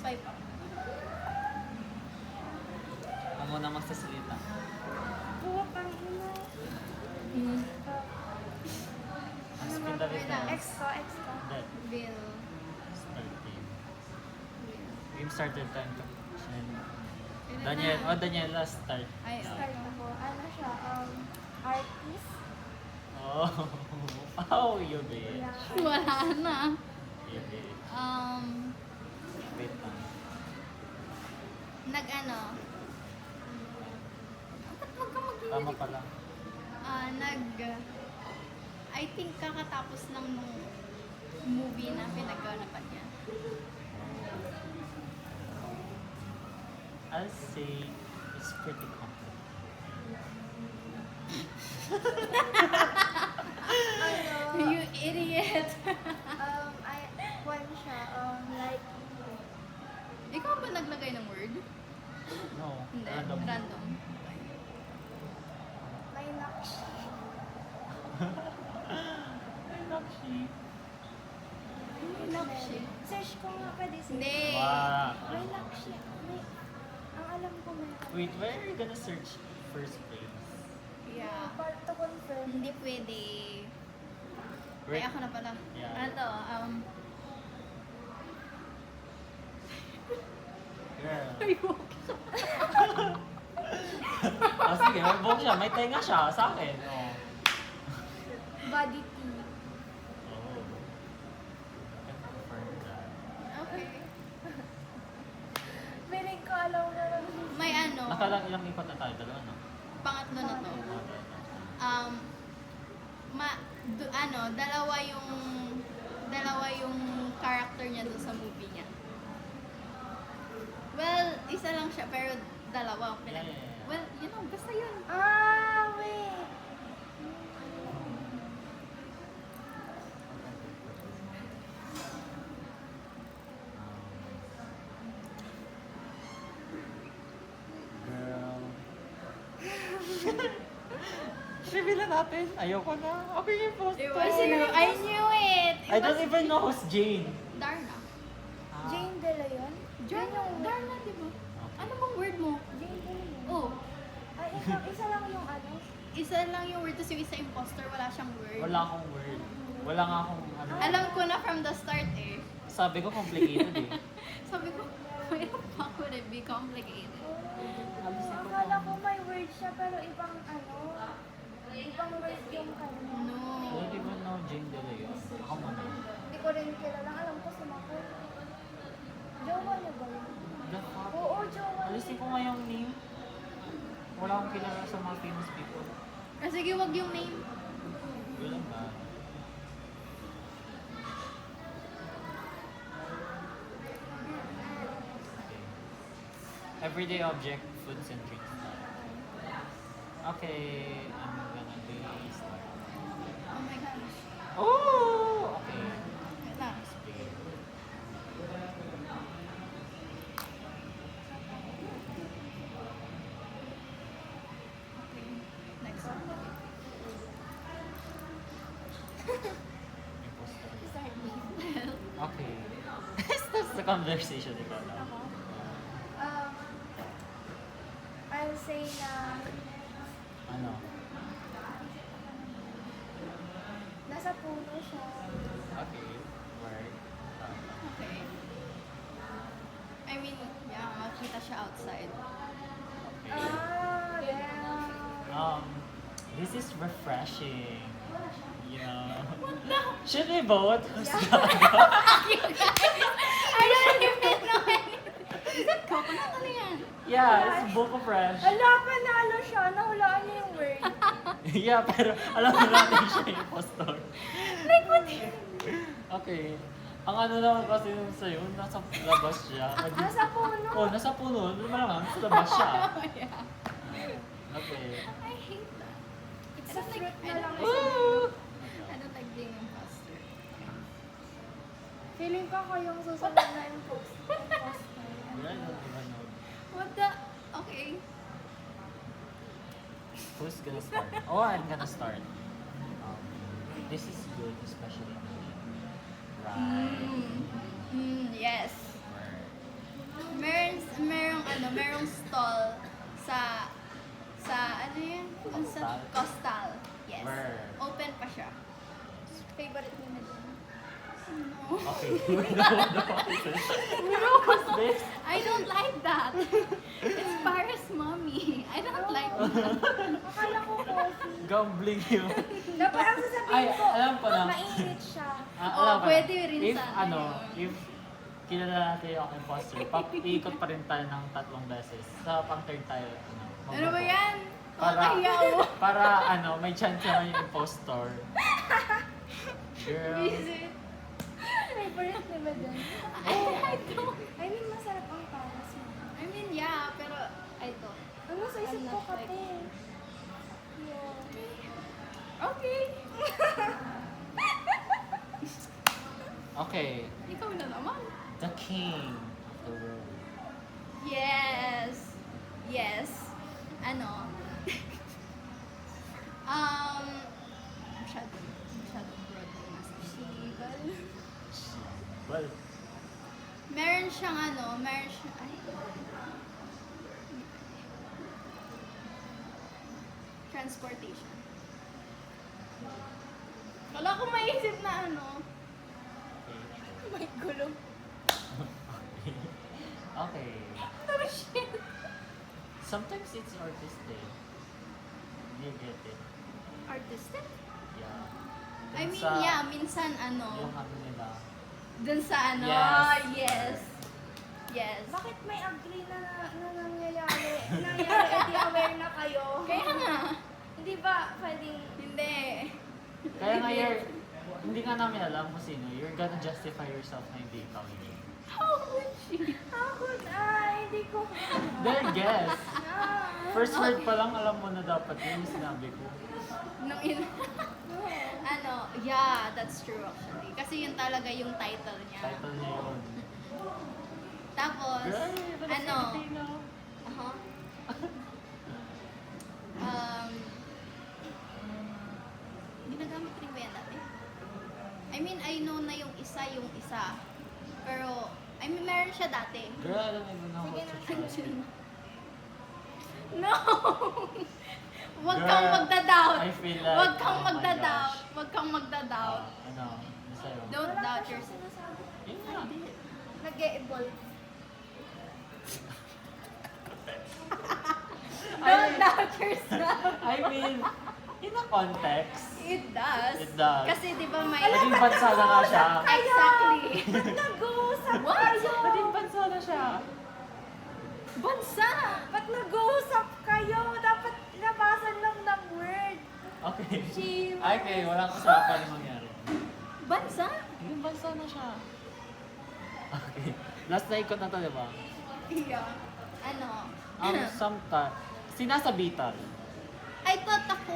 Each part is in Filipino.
5 up. Ako na magsasalita. Putang ina. Spin the wheel. X ko. That Bill. start game. Game started time to. Daniel, Daniela start. Ay, Start ako. Ano siya? Artist. Oh, oh, you bitch. Yeah. Wala na. You bitch. Wait lang. Nag-ano? Ba't wag ka mag-inig? Tama pala. I think kakatapos lang nung movie na pinagkanapan niya. I'll say it's pretty complicated. Ano? You idiot! One siya. Like, Ikaw ba naglagay ng word? No, Hindi. random. Random. may nakshi. Nakshi. Nakshi. Search ko nga pwede siya. Hindi. Wow. May nakshi. Ang alam ko may. Wait, where are you gonna search first place? Yeah. Para to confirm. Hindi pwede. Ay, Wait. ako na pala. Yeah. Ano to? Girl. Ayoko. Oh, sige, may buhok siya. May tenga siya sa akin. Oh. Body tea. Oh. I can confirm that. Okay. Feeling ko alam ko na. May ano, Nakalang ilang ikot na tayo? Dalawa, no? pangatlo na to. Okay. Dalawa yung character niya doon sa movie niya. Well, isa lang siya, pero dalawa. Yeah, yeah, yeah. Well, basta yun. Wait. Girl. Reveal na natin. Ayoko na. Ako yung post. It was you. I knew it! I don't even know who's Jane. Darna. Jane De Leon? Darna, di ba? Ano bang word mo? Jane De Leon. Oh, Ay, isa lang yung ano. isa lang yung word, tapos yung isa imposter, wala siyang word. Wala akong word. Wala nga akong ano. Alam ko na from the start eh. Sabi ko complicated eh. Sabi ko, why the fuck would it be complicated? Akala ko may word siya, pero ibang ano. Ibang word yung kanya. No. I don't even know Jane De Leon. Ako muna. Hindi ko rin kilala. Alam ko si Mako. Jowa niya ba yun? The fuck? Oo, jowa niya. Alisin ko nga yung name. Wala akong kilala sa mga famous people. Ah, sige, wag yung name. Wala ba? Okay. Everyday object, foods and drinks. Okay, I'm gonna be start. Oh my gosh. Oh! Okay. Wait lang. Speed. Okay. Next one. Imposter. Start me. Okay. Starts the conversation, ikaw na. Ako? I'll say na Ano? nasa puno siya. Okay. Word. Okay. I mean, yeah, makita siya outside. Okay. Damn. This is refreshing. You know. What the? Should we vote? Who's I don't even know anything. Is that coconut? Ano yan? Yeah, it's Boca Fresh. Ala, panalo siya. Nahulaan niya yung word. Yeah, pero alam na natin siya yung impostor. Like, what? Okay. Ang ano naman kasi yung sa'yo, nasa labas siya. Nasa puno. Oh, nasa puno. Ano ba naman? Nasa labas siya. Oh, yeah. Okay. I hate that. It's I a don't fruit like, na lang. Woo! I don't like being imposter. Feeling ko ako yung susunod na imposter. I don't even know. What the? Okay. Who's gonna start? Oh, I'm gonna start. This is good, especially on me. Right. Yes. Word. Okay. We know what the fuck is this. What's this? I don't like that. It's Paris mommy. I don't like that. Akala ko coffee. Gambling yun. Dapat ang Ay, sasabihin ko, alam ko na. mainit siya. Alam ko na. pwede rin If, sana ano, yun. if kilala natin yung imposter, iikot pa rin tayo ng 3 beses. Sa pang third tayo, Ano ba yan? Para, Kakahiyaw. para may chance naman yung impostor. Girl. Visit. Favorite ni ba dyan? I don't. I mean, masarap ang paras mo. I mean, yeah, pero I don't. Ano sa isip I'm ko not like- kape? Yeah. Okay. Okay. Ikaw na naman. The king of the world. Yes. Yes. Ano? Masyado broad yung message. Well, Meron siyang ay. Transportation. Wala ko maisip na ano. okay. May gulong. Okay. Oh shit. Sometimes it's artistic. Do you get it? Artistic? Yeah. I Dun mean, sa- yeah, minsan Yung ano. nila. Dun sa ano. Yes. Yes. Yes. Bakit may agree na nangyayari? Edi aware na kayo. Kaya nga. Hindi ba pwedeng... Hindi. Kaya nga hindi nga namin alam kung sino. You're gonna justify yourself na hindi ikaw yun. How would she? Ako hindi ko... Then guess. Ah, First word pa lang alam mo na dapat yun yung sinabi ko. Nung in... ano, yeah, that's true actually. Kasi yun talaga yung title niya. Title niya yun. Tapos, Girl, ano, Filipino. uh-huh. um, ginagamit rin ba yan dati? I mean, I know na yung isa. Pero, I mean, meron siya dati. Girl, alam mo na Sige what na, to try. No! Huwag Girl, kang magda-doubt. I feel like, Huwag kang oh my magda-doubt. gosh. Huwag kang magda-doubt. Ano sa'yo? Don't wala doubt pa siyang yourself. sinasabi. Yun nga. Nag-e-evolve. Don't doubt yourself. I mean, in a context. It does. It does. Kasi di ba may... Naging bansa na nga siya. Exactly. Nag-uusap What? kayo! Naging bansa na siya. Bansa! Ba't nag-uusap kayo? Dapat labasan lang ng word. Okay. She- Okay, walang usapan yung mangyari. Bansa? Naging bansa na siya. Okay. Last na ikot na to, di ba? Yeah. Ano? Sometimes, sinasabitan. I thought ako.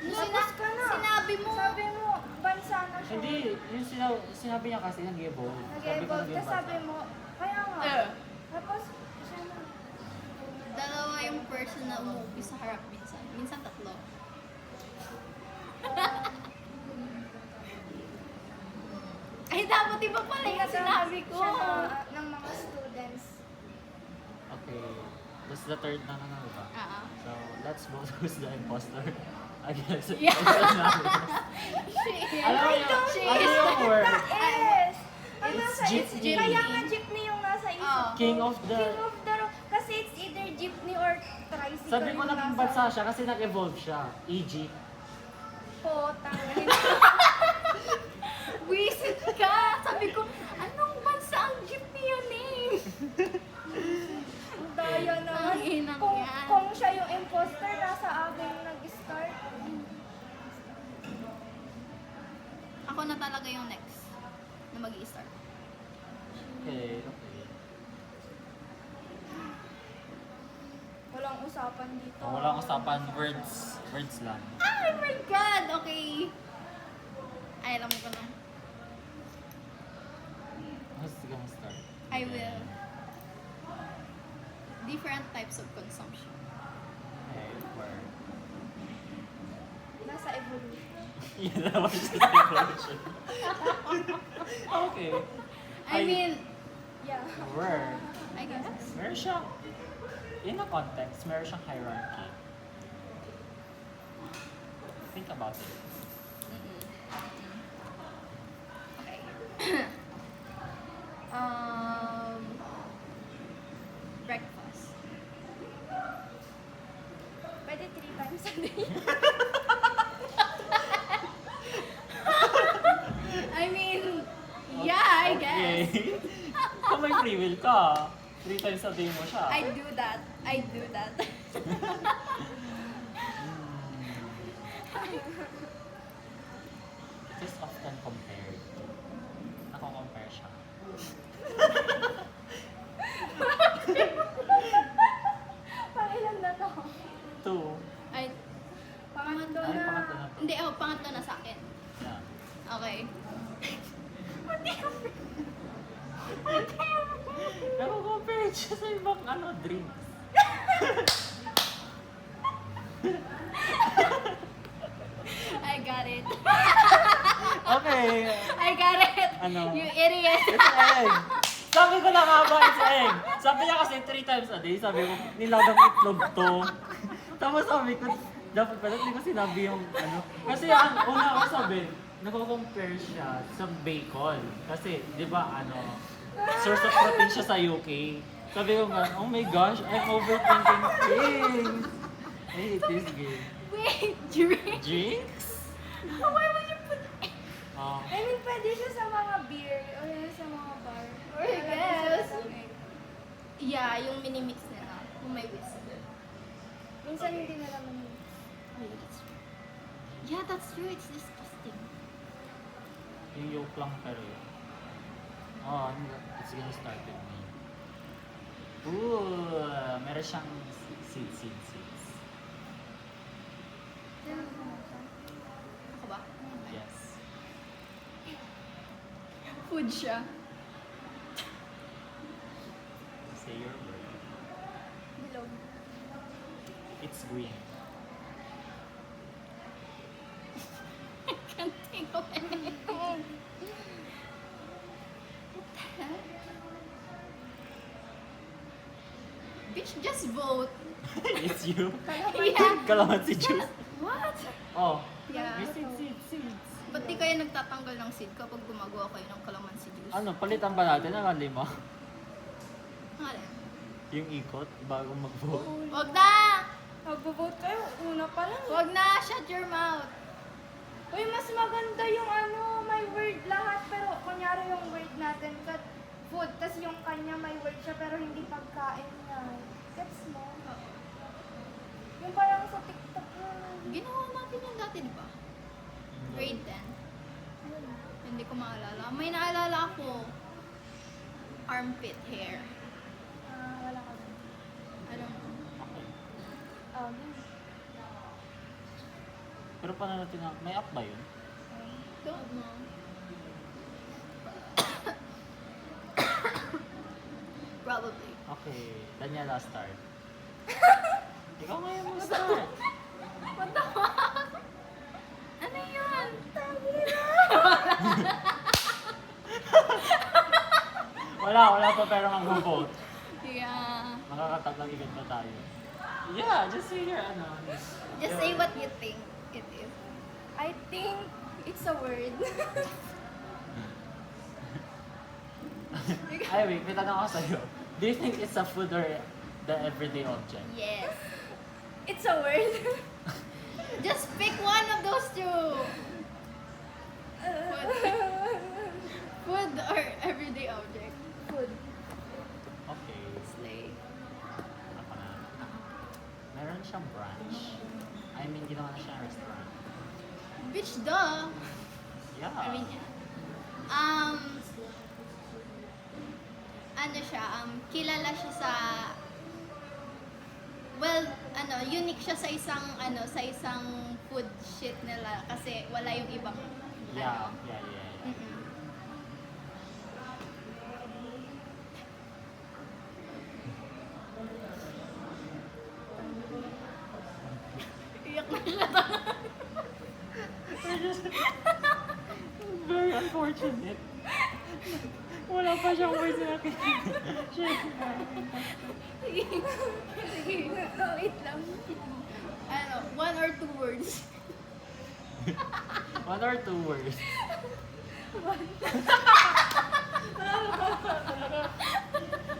Tapos ka na. Sinabi mo. Sabi mo, bansa na siya. Hindi, yung sinabi niya kasi nag-evolve. Nag-evolve ka, sabi mo, kaya nga. Eh. Tapos, siya na. Dalawa yung person na umuupi sa harap minsan. Minsan tatlo. Ay, dapat iba pala yung sinabi ko. Siya na, ng mga students. Okay. That's the third na di ba? So, let's vote who's the imposter. I guess. Yeah. Alam mo yung, ano yung word? Yes! Ang It's nasa jeepney. Kaya nga jeepney yung nasa isip. Oh. King of the... King of the road. Kasi it's either jeepney or tricycle. Sabi ko yung naging nasa- bansa siya kasi nag-evolve siya. E.g. Potang. Wisit ka! Sabi ko, anong bansa ang jeepney yun eh? Ang daya naman. Ang inang Kung, yan. kung siya yung imposter, nasa akin nag-start. Ako na talaga yung next na mag-i-start. Okay, okay. Walang usapan dito. Walang usapan, words. Words lang. Oh my God! Okay. Ay, alam ko na. Gusto ka start? I will. Different types of consumption. Okay, word. Nasa evolution. Yun naman siya sa evolution. Okay. I mean, Yeah. Word. I guess. Meron siyang, in a context, meron siyang hierarchy. Think about it. free will ka. 3 times a day mo siya. I do that. I do that. It is often compared. Nako-compare siya. Pangilan na to? 2. Ay, Pangatlo Ay, na. pangatlo na. hindi, pangatlo na sa akin. Yeah. Okay. Nako-compare siya sa ibang drinks. I got it. Okay. I got it. Ano? You idiot. It's egg. Sabi ko na nga ba, it's egg. Sabi niya kasi 3 times a day. Sabi ko, nilagang itlog to. Tapos sabi ko, dapat pala hindi ko sinabi yung ano. Kasi ang una ko sabi, nako-compare siya sa bacon. Kasi, di ba, source of protein siya sa UK. Sabi ko nga, oh my gosh, I'm overthinking things. I hate this game. Wait, drink? Drinks? Why would you put Oh. I mean, pwede siya sa mga beer o sa mga bar. Or I guess. Yeah, yung minimix nila. Kung may whisk. Minsan hindi na naman yun. Yeah, that's true. It's disgusting. Yung yolk lang pero yun. Oh, it's gonna start with me. Ooh, meron siyang seeds. Ako ba? Yes. Food siya. Say your word. Bilog. It's green. Can't think of anything. What the hell? Bitch, just vote. It's you. Yeah. Kalamansi juice. What? Oh. Yeah. May seeds. Ba't di kayo nagtatanggal ng seed kapag gumagawa kayo ng calamansi juice? Ano, palitan ba natin ang 5? Ano? Yung ikot bago mag-vote. Wag na! Mag-vote kayo, una pa lang. Wag na! Shut your mouth! Uy, mas maganda yung may word lahat, pero kunyari yung word natin, food, tas yung kanya may word siya, pero hindi pagkain niya. Gets mo? Yung parang sa TikTok yun. Ginawa natin yung dati, di ba? Grade 10. Hindi ko maalala. May naalala ako. Armpit hair. Wala ka ba? I don't know. Okay. Yun. Pero paano natin may app ba yun? Don't know. Probably. Okay, Daniela start. Ikaw ngayon mo start. What the fuck? Ano yun? Wala pa pero mag-vote. Yeah. Makakataglang event pa tayo. Yeah, just say your Just say what you think it is. I think it's a word. Ay, wait, may tanong ako sa'yo. Do you think it's a food or the everyday object? Yes. It's a word. Just pick one of those two. Food or everyday object. Food. Okay, Slay. ako na. Meron siyang branch. I mean, ginawa na siyang restaurant. Bitch, duh. Yeah. I mean, yeah. Ano siya, kilala siya sa, well, unique siya sa isang food shit nila kasi wala yung ibang, Yeah. Mm-mm. Iyak na siya. Very unfortunate. Wala pa siyang words na akin. Wait lang. One or two words. 1 or 2 words.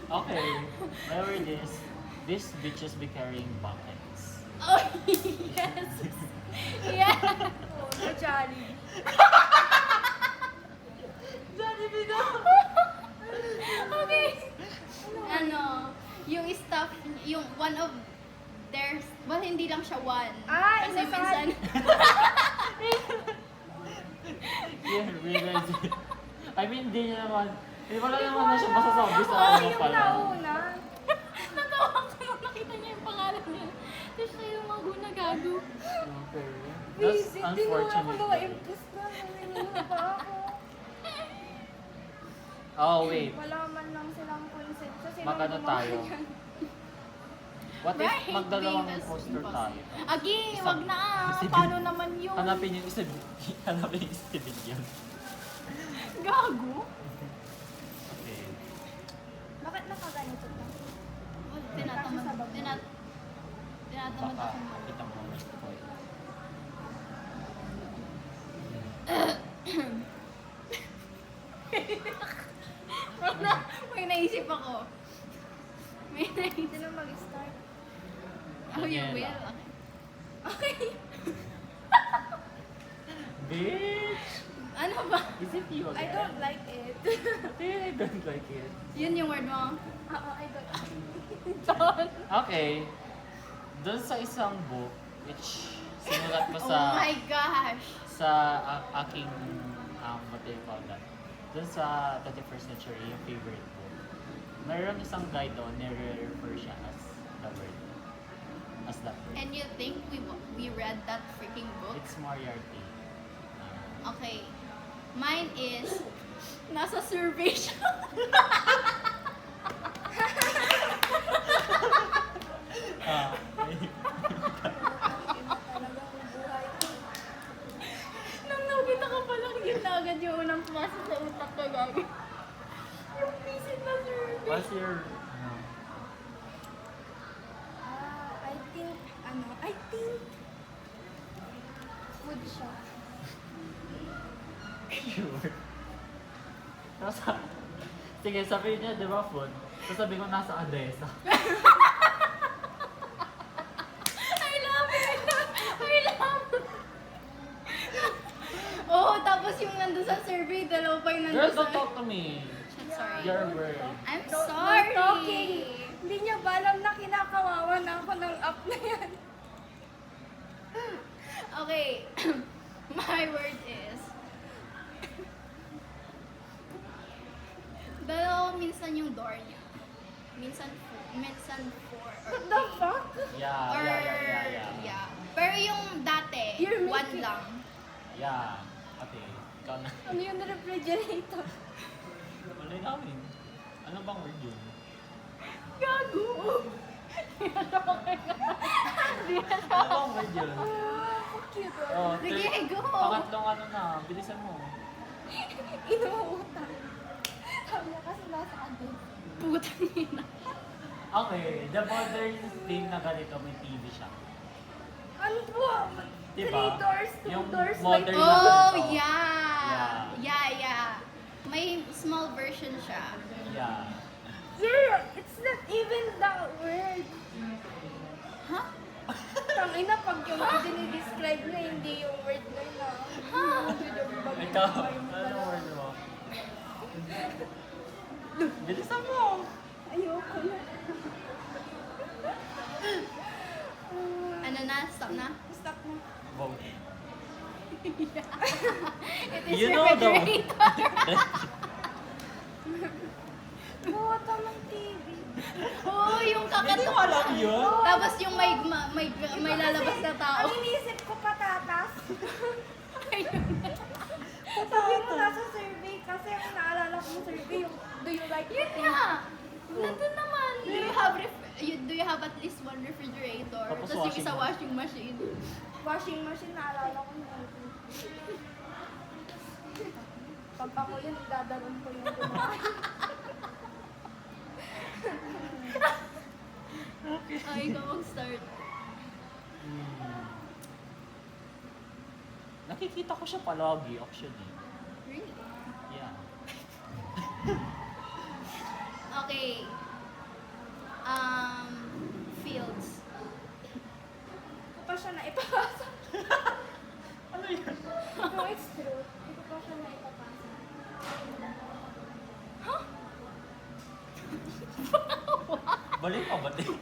Okay, my word is, these bitches be carrying buckets. Oh, yes. Yeah. Oh, no, Johnny. Johnny Bino! Okay. siya 1. Ah, Kasi inasahan- minsan, Yeah, realize it. I mean, hindi niya naman. Hindi wala naman na siya masasabi sa Ako ano yung pala. nauna. natawa ko nung nakita niya yung pangalan niya. Tapos siya yung maguna gago. Okay. That's Visit, di mo ako unfortunate. na-impress na. Nanginginig pa ako. Oh, wait. Wala man lang silang consent. So, sino Magano gumawa tayo? yan? What But I if hate magdalawang being poster impossible. tayo? Agi, Isang- wag na ah. Isipin- Paano naman yun? Hanapin yung isa. Hanapin yung isa yun. Gago? Okay. Bakit nakaganito to? Tinatamad. Tinatamad Baka ako. kita mo naman ko. May naisip ako. May naisip. Sino mag-start? Oh, you Daniela. will. Okay. Bitch! Ano ba? Is it you I again? don't like it. I don't like it. Yun yung word mo. Oo, I don't like it. Don. Okay. Doon sa isang book, which sinulat ko Oh sa my gosh. aking, what do you call that? Doon sa 21st century, yung favorite book. Mayroon isang guy doon, nire-refer siya as the word. As that word. And you think we read that freaking book? It's Moriarty. Okay. Mine is nasa survey siya. Talagang buhay ko. Nang nakita ka pa lang yun na agad yung unang pumasok sa utak ko gagi. Yung visit na survey. What's your... I think food siya. Sure. Tapos, sige, sabihin niya, di ba, food? Tapos sabi ko, nasa Adesa. I love it! I love it! Oh, tapos yung nandun sa survey, dalawa pa yung Girl, nandun don't sa... talk to me. Shit, sorry. Your word. I'm No sorry! talking. Hindi niya ba alam na kinakawawa na ako ng app na yan? Okay. My word is... Dalawa minsan yung door niya. Minsan 4 or What the fuck? Yeah, Or, yeah. Pero yung dati, You're 1 making- lang. Yeah. Okay, ikaw na. Ano yung refrigerator? Malay namin. Ano bang word yun? Gago! Ano bang word yun? Ah, cute. Oh, Sige, go. Pangatlong ano na, bilisan mo. Inuutang. Sabi niya kasi nasa atin. Putang ina. Okay, the modern thing na ganito, may TV siya. Ano po? Diba? 3 doors, 2 Yung doors, modern like... na Oh, ganito. yeah. Yeah. May small version siya. Yeah. Yeah, it's not even that word. Huh? Tangina, pag yung dinidescribe niya, hindi yung word na yun ah. Ikaw, ano word mo? Bilisan mo. Ayoko na. Ano na? Stop na? Stop na. Vote. It is You know the- refrigerator. Buwata ng TV. Oh, yung Hindi kakatok. mo alam yun? Tapos yung may lalabas na tao. Ang inisip ko patatas. Ayun. Sabi mo nasa survey kasi ang naalala ko yung survey yung do you like Yun it? nga. Nandun naman. Do you have at least one refrigerator? Tapos Tapos yung isa washing washing machine. Washing machine naalala ko yung pag ako yun, dadaron ko yung kumain. Ay, ikaw mag-start. Nakikita ko siya palagi, actually. Really? Yeah. Okay. Fields. Hindi ko pa siya naipapasa. Ano yun? No, it's true. Hindi ko pa siya naipapasa. Balik pa ba din?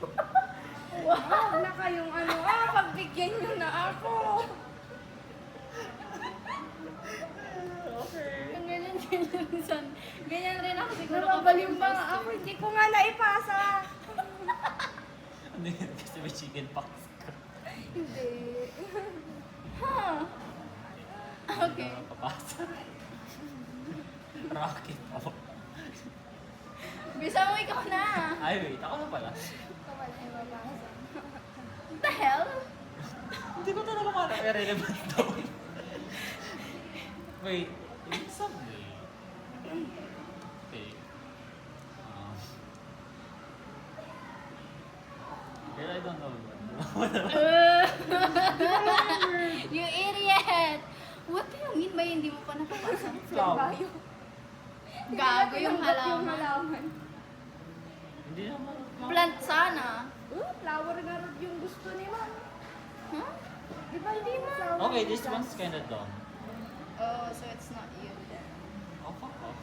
Wow, na kayong ano, pagbigyan nyo na ako. Okay. Yung ganyan. Ganyan rin ako siguro. Nababaliw kapag ba yung nga first ako? year. Hindi ko nga naipasa. Ano yun? Kasi may chicken pox ka. Hindi. Huh. Okay. Papasa. Rocket po. Bisa mo ikaw na. Ay, wait. Ako na pala. Ito wala ipapasa. What the hell? Hindi ko talaga makala may relevant doon. Wait. In some way. Okay. Girl, I don't know. You idiot! What do you mean ba hindi mo pa nakapasa? Flower. Bayo. Gago yung Tinanggap halaman. halaman. Hindi naman. Plant sana. Flower nga rin yung gusto ni Ma'am. Huh? Di ba hindi mo flower? Okay, this one's kinda dumb. Oh, so it's not you then. Oh, fuck off.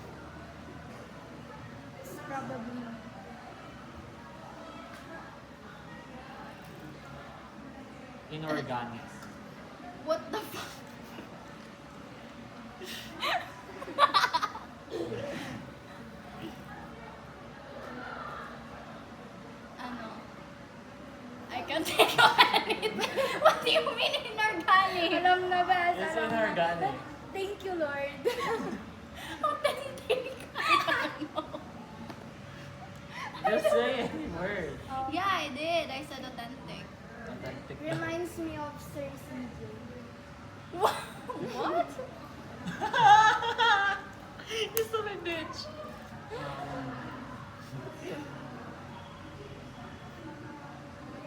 It's probably me. Inorganics. What the fuck? Ano? I can't think of anything. What do you mean inorganic? Alam na ba? It's Alam na. inorganic. Thank you, Lord. Authentic. Just say any word. Yeah, I did. I said authentic. Authentic. Reminds me of Sir CJ. What? You're so my bitch.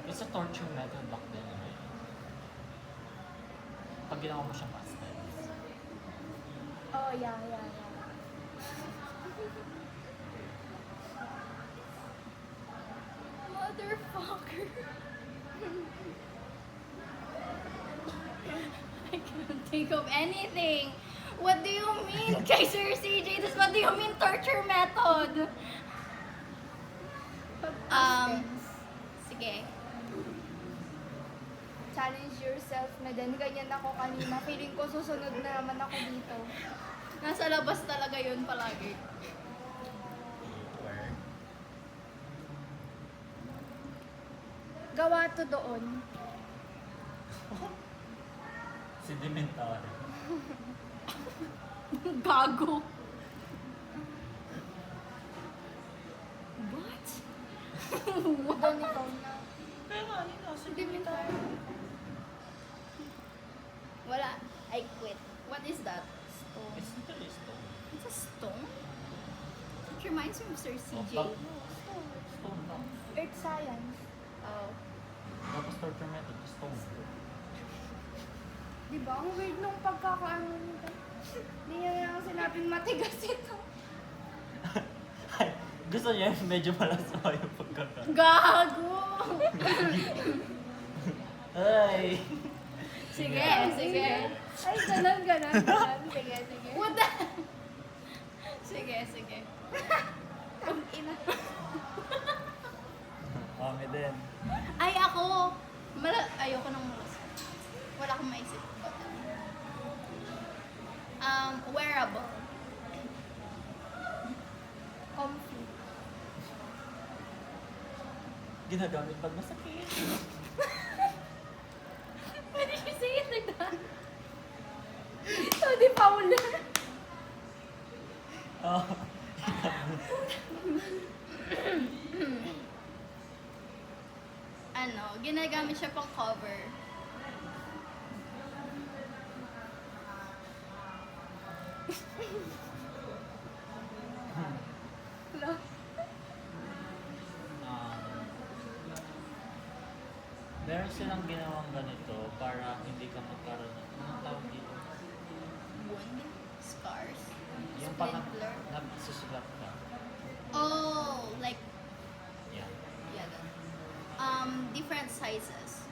It's a torture method back then, right? Pag ginawa mo siyang past tense. Oh, yeah. Motherfucker. I can't think of anything. What do you mean, kay Sir CJ? This what do you mean torture method? Sige. Challenge yourself, Meden. Ganyan ako kanina. Feeling ko susunod na naman ako dito. Nasa labas talaga yun palagi. Where? Gawa to doon. Sedimentary. Gago. What? Doon ikaw na. Kaya nga, yun nga, Sedimentary. Wala. I quit. What is that? It's literally stone. It's a stone? It reminds me of Sir CJ. Oh, stone lang. Earth science. Oh. Tapos torture method, stone. Diba? Ang weird nung pagkakaano nito. Hindi niya lang sinabing matigas ito. Gusto niya yung medyo malaswa yung pagkaka. Gago! Ay! Sige, sige. Ay, ganon. Sige. What the? Sige, sige. Ang ina. Kami din. Ay, ako! Ayoko nang malas. Wala akong maisip. Wearable. Comfy. Ginagamit pag masakit. Why did you say it like that? So, di Paula. Oh. Ano, ginagamit siya pang cover. Wala. Meron silang ginawang ganito para hindi ka magkaroon ng anong tawag dito? Wound. Scars. Yung pag Splinter. nagsusulat ka. Oh, like, Yeah. yeah, that. Different sizes.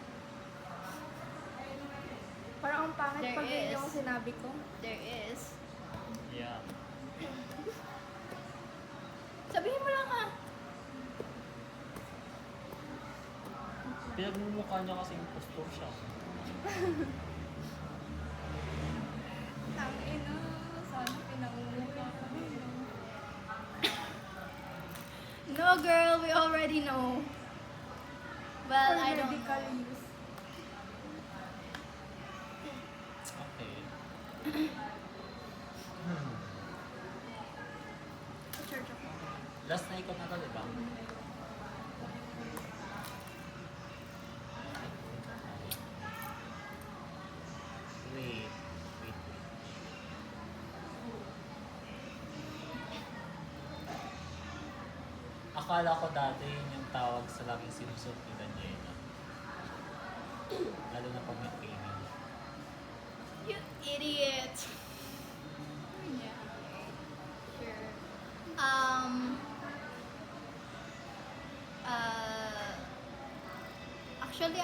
Parang ang pangit There pag yun is. yung sinabi ko. There is. Yeah. Sabihin mo lang ah. Pinagmumukha niya kasi impostor siya. Tangina, sana pinamumukha ka rin, no? No, girl, we already know. Well, For I don't medical know. use. Okay. Church ako. Last na ikot na to, di ba? Wait. Akala ko dati yun yung tawag sa laging sinusunod ni Daniela. Lalo na pag may training. You idiot. Yeah. Sure. Actually,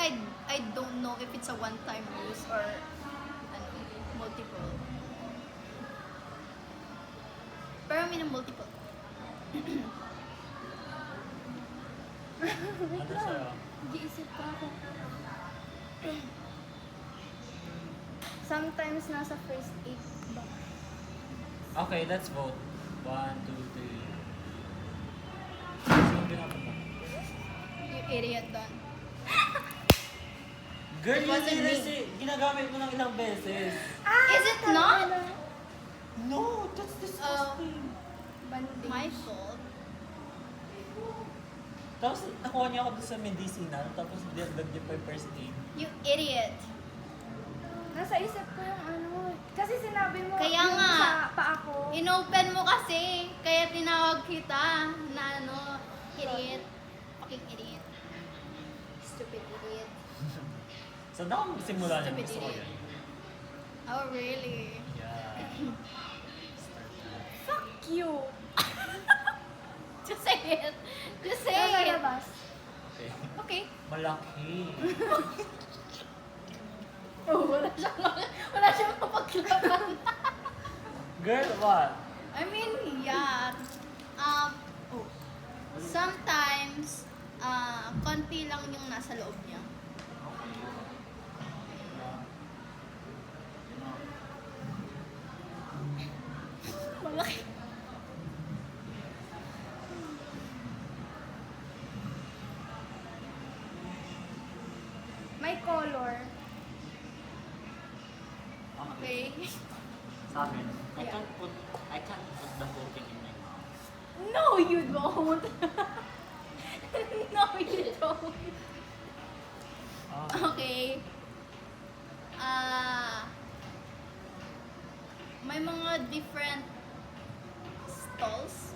I don't know if it's a one-time use or ano, multiple. Pero may na multiple. Ano sa'yo? Nag-iisip pa ako. Sometimes nasa first aid ba? Okay, let's vote. 1, 2, 3. Sino pinapunta? You idiot, Don. Girl, It wasn't me. ginagamit mo ng ilang beses. Is it not? No, that's disgusting. Bandage. My fault. Tapos nakuha niya ako doon sa medicinal, tapos dinagdag niya pa yung first aid. You idiot. Nasa isip ko yung ano. Kasi sinabi mo Kaya yung nga. sa paa ko. Inopen mo kasi, kaya tinawag kita na ano, idiot. Fucking idiot. Stupid idiot. So, ako magsimula niya. Stupid Gusto ko idiot. yan. Oh, really? Yeah. Start na. Fuck you! Just say it. Just say Nasa it. labas. Okay. Okay. Malaki. Oh, wala siyang mapaglaban. Girl, what? I mean, yeah. Oh. Sometimes, konti lang yung nasa loob niya. Malaki. May color. Okay. Sa akin, I Yeah. can't put the whole thing in my mouth. No, you don't. No, you don't. Okay. May mga different stalls.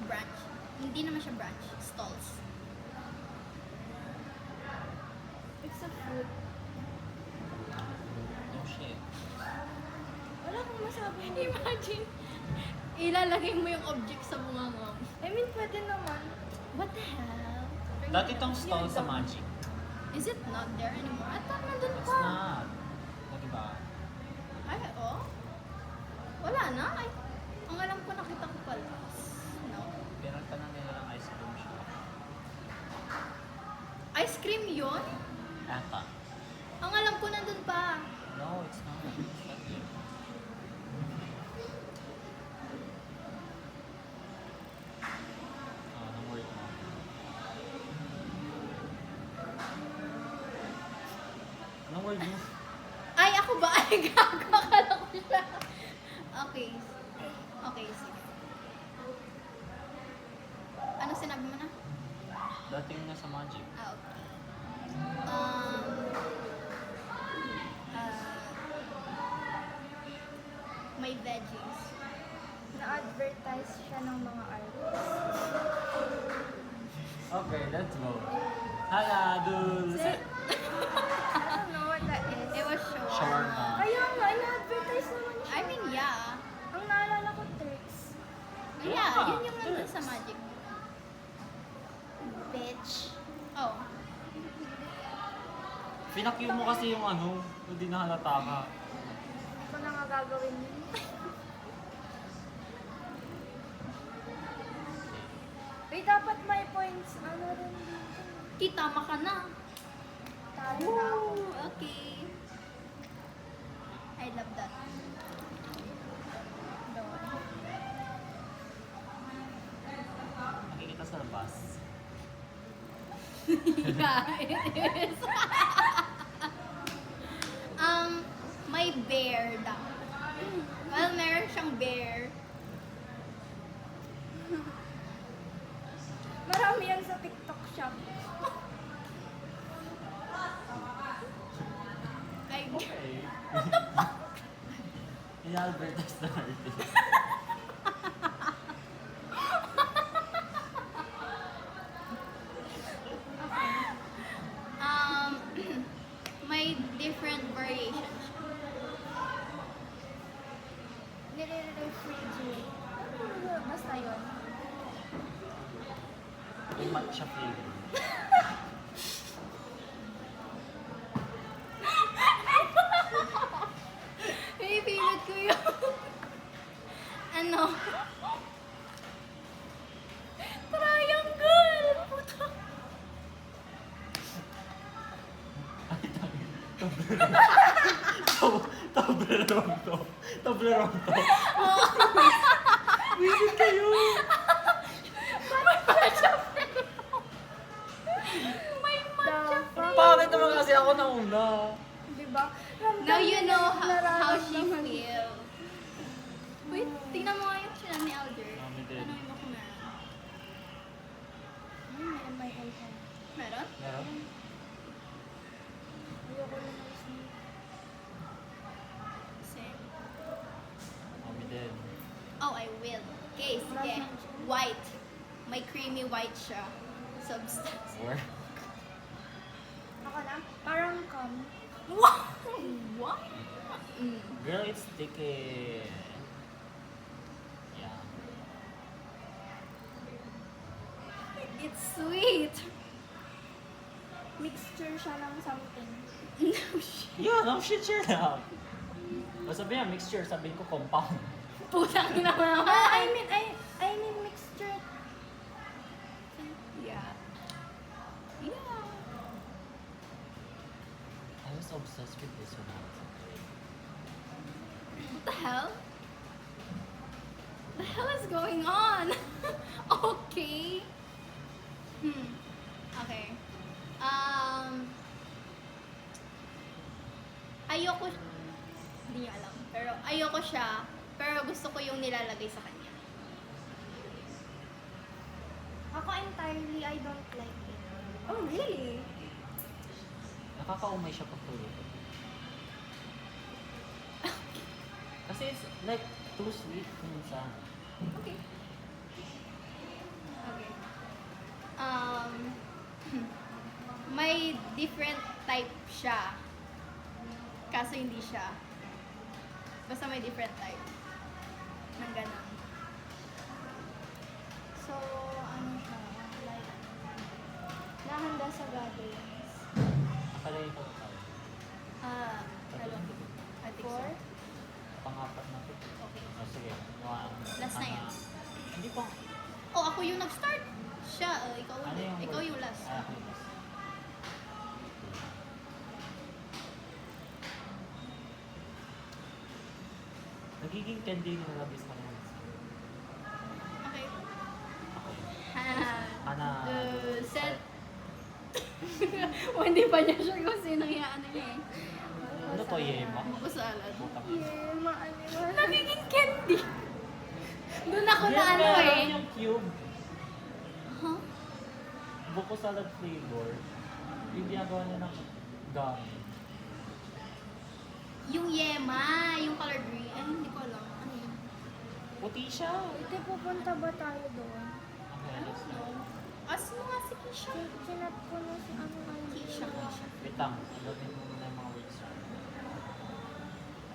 Branch. Hindi naman siya branch. Stalls. It's a fruit. No shit. Wala akong masabi. Imagine, ilalagay mo yung object sa bunga mo. I mean, pwede naman. What the hell? Dati tong stone sa magic. Is it not there anymore? I thought nandun It's pa. not. Lagi ba? Ay, oh. Wala na. Ay, ang alam ko nakita ko pala. No. Pinagta na nila ng ice cream shop. Ice cream yun? Ata. Ang alam ko nandun pa. No, it's not. It's not there. Anong word mo? Anong word mo? Ay, ako ba? Ay, gago. Akala ko siya. Okay. Okay, sige. Ano sinabi mo na? Dati yung nasa magic. Ah, okay. Um, may veggies. Na-advertise siya ng mga artists. Okay, let's go. Hala, dulce. I don't know what that is. It was shawarma. Shawarma. Kaya nga, na-advertise naman siya. I mean, yeah. Ang naalala ko, Turks. Yeah, yun yung nandun sa magic. Bitch. Oh. Pinakyu mo kasi yung ano, hindi na halata ka. Ako na nga gagawin yun. Wait, dapat may points. Ano rin dito? Tama ka na. Talo na ako. Ooh, okay. I love that. Nakikita sa labas. Yeah, it is. May bear daw. Well, meron siyang bear. Marami yan sa TikTok shop. Ay, Okay. I-advertise na artist. may different variations. Nire-refrigerate. Basta yun. Yung matcha flavor. Hey, favorite ko yun. Ano? Triangle! Puta. Ay, tangi. Toblerone to. Toblerone to. Visit kayo. May matcha flavor. May matcha flavor. Pangit naman kasi ako nauna. Diba? Now you know how she nararamdaman. feel. Wait, tingnan mo nga yung channel ni Alder. Mami din. Ano yung kung meron? May MIL ka. Meron? Meron? Ayoko na ng snake. Same. Mami din. Oh, I will. Okay, sige. White. May creamy white siya. Substance. Or? Ako na? Parang Wow! What? Mm. Girl, it's sticky. Yeah. It's sweet. mixture siya ng something. No shit. Yeah, no shit, sure lang. O sabihin, mixture, sabihin ko compound. Putang ina mo naman. I mean mixture. Yeah. Yeah. I was obsessed with this one. What the hell? What the hell is going on? Okay. Okay. Ayoko, hindi niyo alam, pero ayoko siya, pero gusto ko yung nilalagay sa kanya. Ako entirely, I don't like it. Oh, really? Nakakaumay siya pag tulog. Kasi it's like too sweet minsan. Okay. Okay. May different type siya. Kaso hindi siya. Basta may different type. Nang ganun. So, ano siya, like, nahanda sa gatherings. Akala yung pagkakas. Dalawa. I think so. Four? Pangapat na ito. Okay. Oh, sige. Last na yan. Hindi pa. Oh, ako yung nag-start. Siya, ikaw, Ano yung ikaw word? yung last. Ah, ako yung last. Nagiging candy yung labis na yan. Okay. Okay. Hana. Ana. Set. O, hindi pa niya sure kung sino yung ano niya eh. Ano to, Yema? Buko salad. Butang. Yeah, maaniwan. Nagiging candy. Doon ako na Yes, ano meron eh. yung cube. Huh? Buko salad flavor. Yung ginagawa niya ng gummy. Yung yema, yung color green. Ay, hindi ko alam. Ano yun? Puti siya. Ito, pupunta ba tayo doon? Okay, let's go. As mo nga si Kisha. Sinat ko na si ano Kisha, Kisha. Wait lang. Agawin mo muna yung mga words.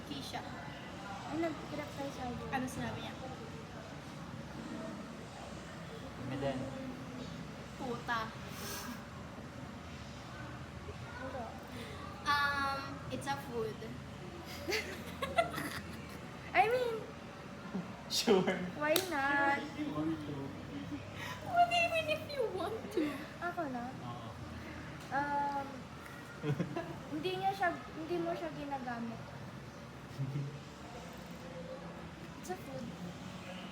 Kisha. Ay, nag-grab tayo sa audio. Ano sinabi niya? Kami din. Puta. Wala. It's a food. I mean, Sure. why not? Want to. What do you mean if you want to? Ako na. Oo. Hindi mo siya ginagamit. It's a food.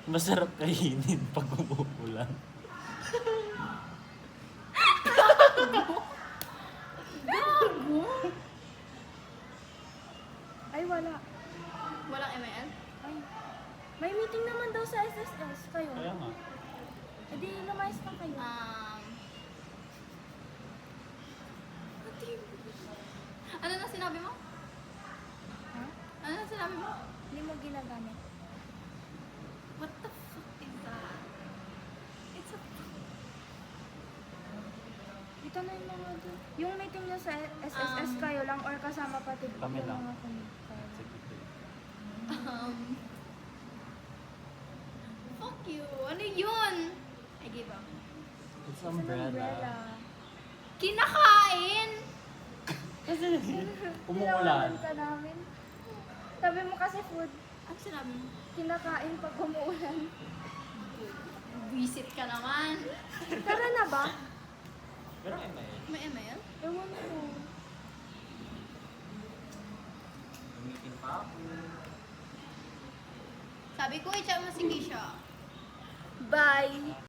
Masarap kainin pag umuulan. Gago! Ay, wala. Walang ML? Ay. May meeting naman daw sa SSS. Kayo. Kaya nga. E di, lumayas na kayo. Ano na sinabi mo? Ha? Ano na sinabi mo? Hindi mo ginagamit. What the fuck is that? It's a... Dito na yung mga doon. Yung meeting niyo sa SSS kayo lang or kasama pati Kami yung lang. mga kumita. Fuck you. Ano yun? I give up. It's It's an umbrella. Kinakain! Kasi Tinawanan umuulan. ka namin. Sabi mo kasi food, Ano sinabi mo? kinakain pag umuulan. Visit ka naman. Tara na ba? Pero ML. May ML? Ewan ko. Meeting pa ako. Sabi ko, i-chat mo si Kisha. Bye!